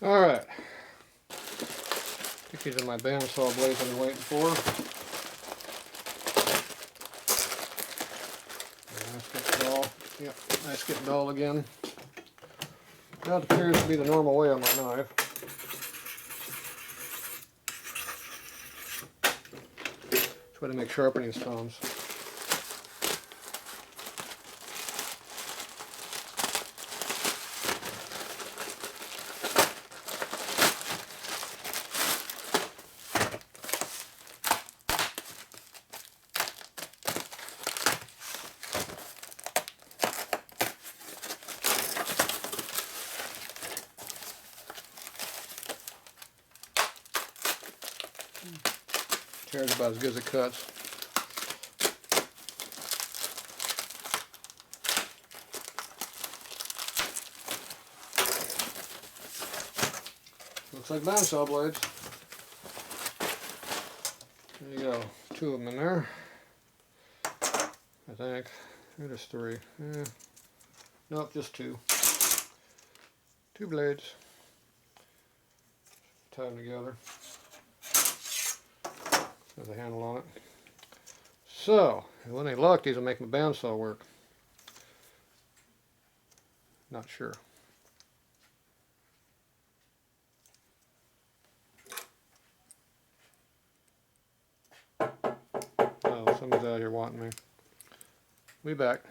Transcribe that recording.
Alright. Stick these in my bandsaw blades I've been waiting for. Nice getting dull. Yep, nice getting dull again. That appears to be the normal way on my knife. Try to make sharpening stones. Tears about as good as it cuts. Looks like bandsaw blades. There you go. 2 of them in there. I think. Maybe there's 3. Nope, just 2. 2 blades. Tie them together. There's a handle on it. So, with any luck, these will make my bandsaw work. Not sure. Oh, somebody's out here wanting me. Be back.